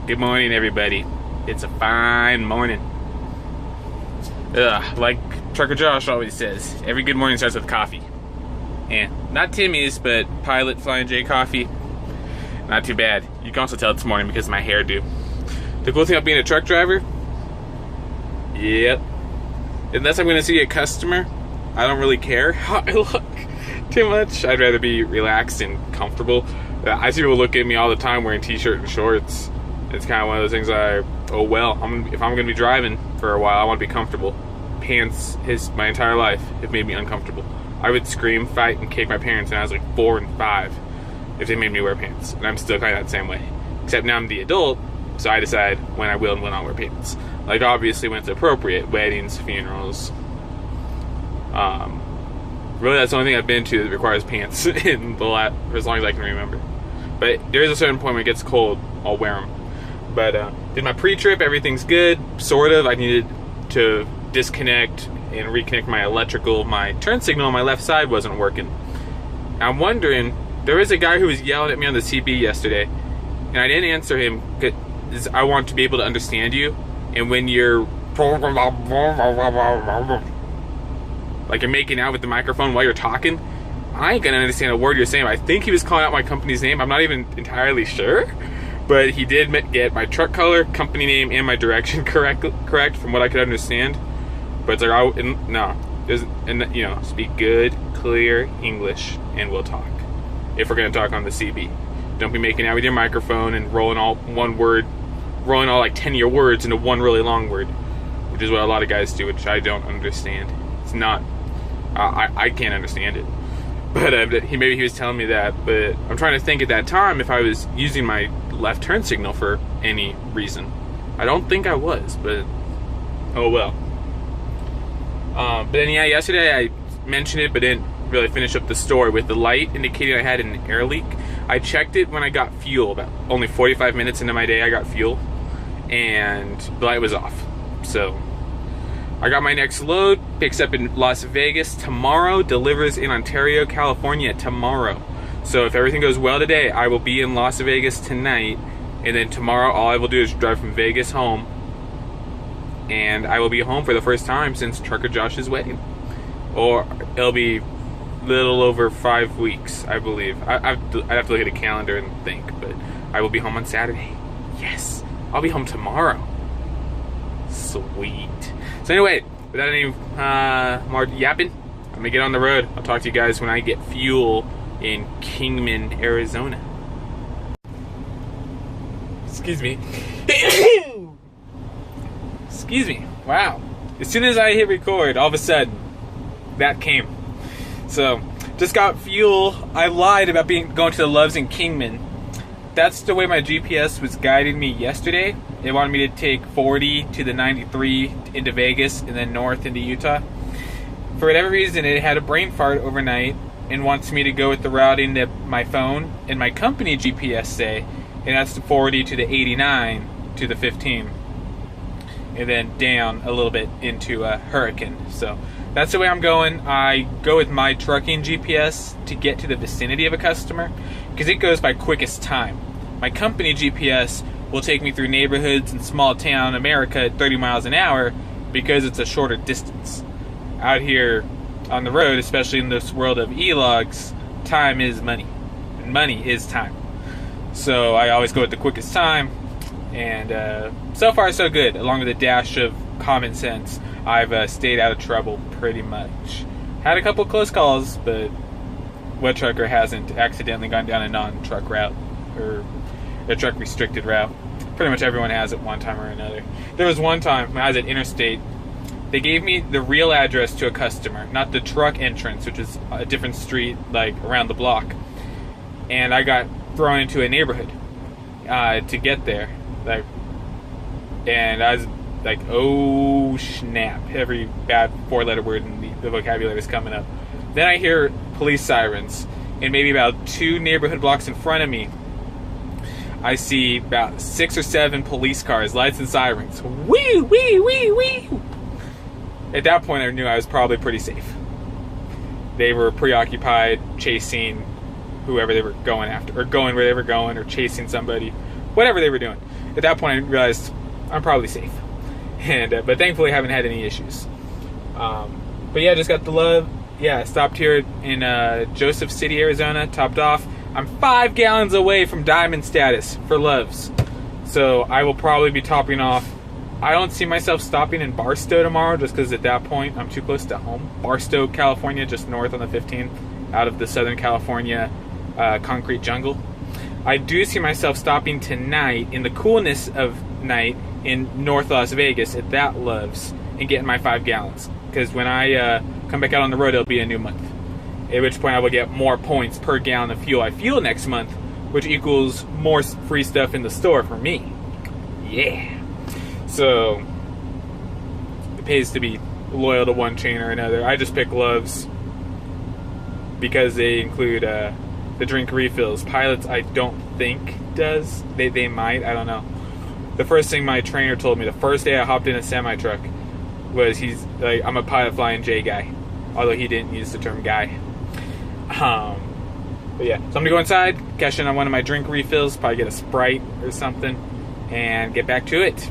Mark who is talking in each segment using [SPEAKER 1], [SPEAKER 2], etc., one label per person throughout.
[SPEAKER 1] Good morning, everybody. It's a fine morning. Like Trucker Josh always says, every good morning starts with coffee. And not Timmy's, but Pilot Flying J coffee. Not too bad. You can also tell it's morning because of my hairdo. The cool thing about being a truck driver, yep, unless I'm going to see a customer, I don't really care how I look too much. I'd rather be relaxed and comfortable. I see people look at me all the time wearing t-shirt and shorts. It's kind of one of those things if I'm going to be driving for a while, I want to be comfortable. Pants, my entire life, have made me uncomfortable. I would scream, fight, and kick my parents when I was like 4 and 5 if they made me wear pants. And I'm still kind of that same way. Except now I'm the adult, so I decide when I will and will not wear pants. Like, obviously, when it's appropriate. Weddings, funerals. Really, that's the only thing I've been to that requires pants for as long as I can remember. But there is a certain point when it gets cold, I'll wear them. But did my pre-trip, everything's good, sort of. I needed to disconnect and reconnect my turn signal on my left side wasn't working. I'm wondering, there was a guy who was yelling at me on the CB yesterday, and I didn't answer him because I want to be able to understand you. And when you're like you're making out with the microphone while you're talking, I ain't gonna understand a word you're saying. I think he was calling out my company's name. I'm not even entirely sure, but he did get my truck color, company name, and my direction correct from what I could understand. But it's like, speak good, clear English, and we'll talk. If we're gonna talk on the CB, don't be making out with your microphone and rolling all like 10 of your words into one really long word, which is what a lot of guys do, which I don't understand. It's not. I can't understand it. But maybe he was telling me that. But I'm trying to think at that time if I was using my left turn signal for any reason. I don't think I was, but oh well. But then yeah, yesterday I mentioned it, but didn't really finish up the story with the light indicating I had an air leak. I checked it when I got fuel. About only 45 minutes into my day, I got fuel, and the light was off. So I got my next load, picks up in Las Vegas tomorrow, delivers in Ontario, California tomorrow. So if everything goes well today, I will be in Las Vegas tonight, and then tomorrow all I will do is drive from Vegas home, and I will be home for the first time since Trucker Josh's wedding. Or it'll be little over 5 weeks, I believe. I'd have to look at a calendar and think, but I will be home on Saturday. Yes, I'll be home tomorrow. Sweet. So anyway, without any more yapping, I'm gonna get on the road. I'll talk to you guys when I get fuel in Kingman, Arizona. Excuse me. Excuse me. Wow. As soon as I hit record, all of a sudden, that came. So, just got fuel. I lied about going to the Loves in Kingman. That's the way my GPS was guiding me yesterday. It wanted me to take 40 to the 93 into Vegas and then north into Utah. For whatever reason, it had a brain fart overnight and wants me to go with the routing that my phone and my company GPS say, and that's the 40 to the 89 to the 15, and then down a little bit into Hurricane. So that's the way I'm going. I go with my trucking GPS to get to the vicinity of a customer because it goes by quickest time. My company GPS will take me through neighborhoods in small town America at 30 miles an hour because it's a shorter distance. Out here on the road, especially in this world of e-logs, time is money, and money is time. So I always go with the quickest time, and so far so good. Along with a dash of common sense, I've stayed out of trouble pretty much. Had a couple close calls, but what trucker hasn't accidentally gone down a non-truck route or a truck restricted route? Pretty much everyone has at one time or another. There was one time when I was at Interstate, they gave me the real address to a customer, not the truck entrance, which is a different street like around the block. And I got thrown into a neighborhood to get there. And I was like, oh snap, every bad 4-letter word in the vocabulary is coming up. Then I hear police sirens, and maybe about 2 neighborhood blocks in front of me, I see about 6 or 7 police cars, lights and sirens. Wee, wee, wee, wee. At that point, I knew I was probably pretty safe. They were preoccupied chasing whoever they were going after, or going where they were going, or chasing somebody, whatever they were doing. at that point I realized I'm probably safe. And but thankfully I haven't had any issues. But yeah, just got the love. Yeah, stopped here in Joseph City, Arizona, topped off. I'm 5 gallons away from diamond status for Loves. So I will probably be topping off. I don't see myself stopping in Barstow tomorrow just because at that point I'm too close to home. Barstow, California, just north on the 15th, out of the Southern California concrete jungle. I do see myself stopping tonight in the coolness of night in North Las Vegas at that Loves and getting my 5 gallons. Because when I come back out on the road, it'll be a new month. At which point I will get more points per gallon of fuel I fuel next month, which equals more free stuff in the store for me. Yeah. So it pays to be loyal to one chain or another. I just pick Loves because they include the drink refills. Pilots, I don't think does. They might. I don't know. The first thing my trainer told me the first day I hopped in a semi-truck was he's like, I'm a Pilot Flying J guy, although he didn't use the term guy. But yeah, so I'm gonna go inside, cash in on one of my drink refills, probably get a Sprite or something, and get back to it.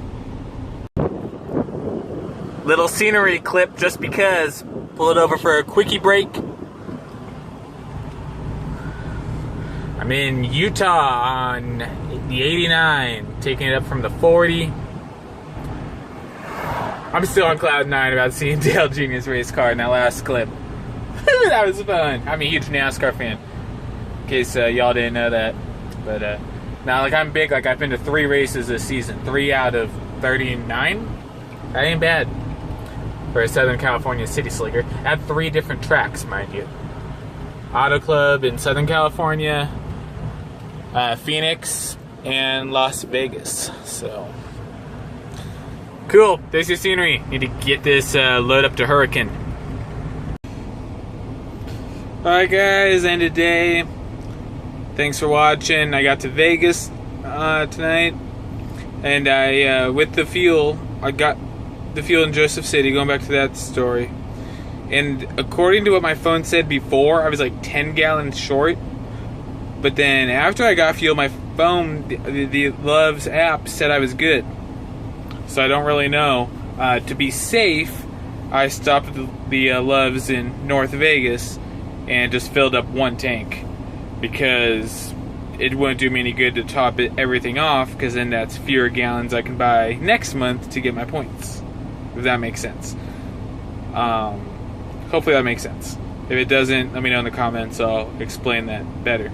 [SPEAKER 1] Little scenery clip just because. Pull it over for a quickie break. I'm in Utah on the 89, taking it up from the 40. I'm still on cloud 9 about seeing Dale Jr.'s race car in that last clip. That was fun. I'm a huge NASCAR fan, in case y'all didn't know that. But now, like, I'm big. Like, I've been to 3 races this season, 3 out of 39. That ain't bad for a Southern California city slicker. At 3 different tracks, mind you. Auto Club in Southern California, Phoenix, and Las Vegas. So cool. There's your scenery. Need to get this load up to Hurricane. Alright guys, end of day. Thanks for watching. I got to Vegas tonight, and I with the fuel, I got the fuel in Joseph City, going back to that story. And according to what my phone said before, I was like 10 gallons short. But then after I got fuel, my phone, the Loves app said I was good. So I don't really know. To be safe, I stopped at the Loves in North Vegas and just filled up 1 tank, because it wouldn't do me any good to top everything off, because then that's fewer gallons I can buy next month to get my points, if that makes sense. Hopefully that makes sense. If it doesn't, let me know in the comments. I'll explain that better.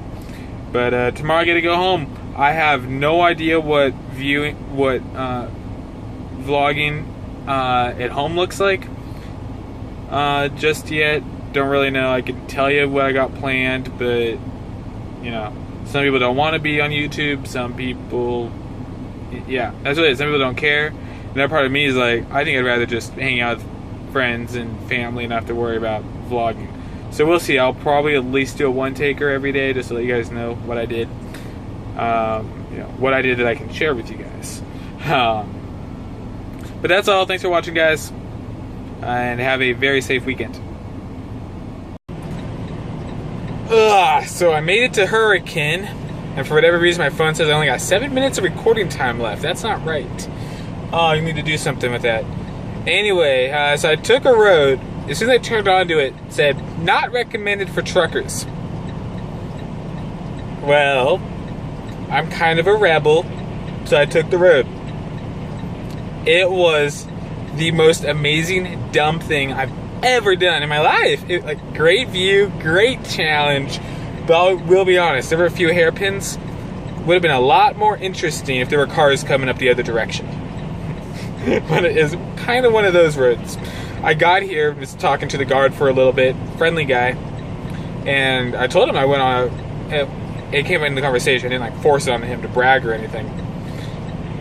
[SPEAKER 1] But tomorrow I get to go home. I have no idea what vlogging at home looks like just yet. Don't really know. I can tell you what I got planned, but you know, some people don't want to be on YouTube. Some people, yeah, that's what it is. Some people don't care. And that part of me is like, I think I'd rather just hang out with friends and family and not have to worry about vlogging. So we'll see. I'll probably at least do a 1-taker every day, just to let you guys know what I did. You know, what I did that I can share with you guys. But that's all. Thanks for watching, guys, and have a very safe weekend. So I made it to Hurricane, and for whatever reason my phone says I only got 7 minutes of recording time left. That's not right. Oh, you need to do something with that. Anyway, so I took a road. As soon as I turned onto it, it said, not recommended for truckers. Well, I'm kind of a rebel, so I took the road. It was the most amazing, dumb thing I've ever done in my life. Like, great view, great challenge, but I will be honest, there were a few hairpins. Would have been a lot more interesting if there were cars coming up the other direction. But it is kind of one of those roads. I got here, was talking to the guard for a little bit, friendly guy, and I told him I went on it came in the conversation. I didn't like force it on him to brag or anything.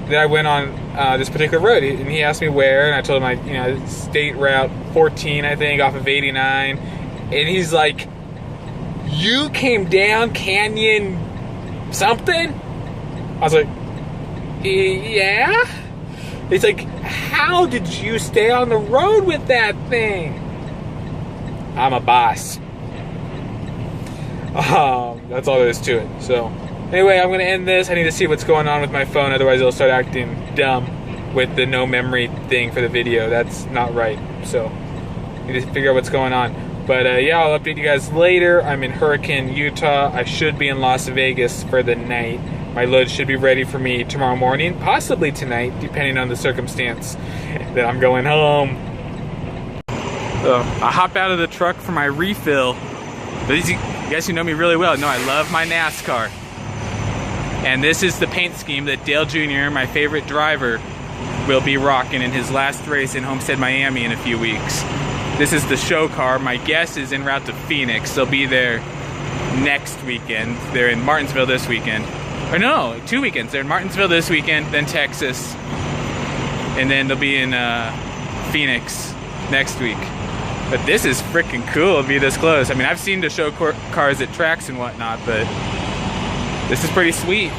[SPEAKER 1] Then I went on this particular road, and he asked me where, and I told him State Route 14, I think, off of 89, and he's like, you came down Canyon something? I was like, yeah? He's like, how did you stay on the road with that thing? I'm a boss. That's all there is to it. So, Anyway, I'm gonna end this. I need to see what's going on with my phone, otherwise it'll start acting dumb with the no memory thing for the video. That's not right. So, I need to figure out what's going on. But yeah, I'll update you guys later. I'm in Hurricane, Utah. I should be in Las Vegas for the night. My load should be ready for me tomorrow morning, possibly tonight, depending on the circumstance that I'm going home. So I hop out of the truck for my refill. These you guys who know me really well know I love my NASCAR. And this is the paint scheme that Dale Jr., my favorite driver, will be rocking in his last race in Homestead, Miami in a few weeks. This is the show car. My guess is en route to Phoenix. They'll be there next weekend. They're in Martinsville this weekend. Or no, 2 weekends. They're in Martinsville this weekend, then Texas. And then they'll be in Phoenix next week. But this is freaking cool to be this close. I mean, I've seen the show cars at tracks and whatnot, but this is pretty sweet.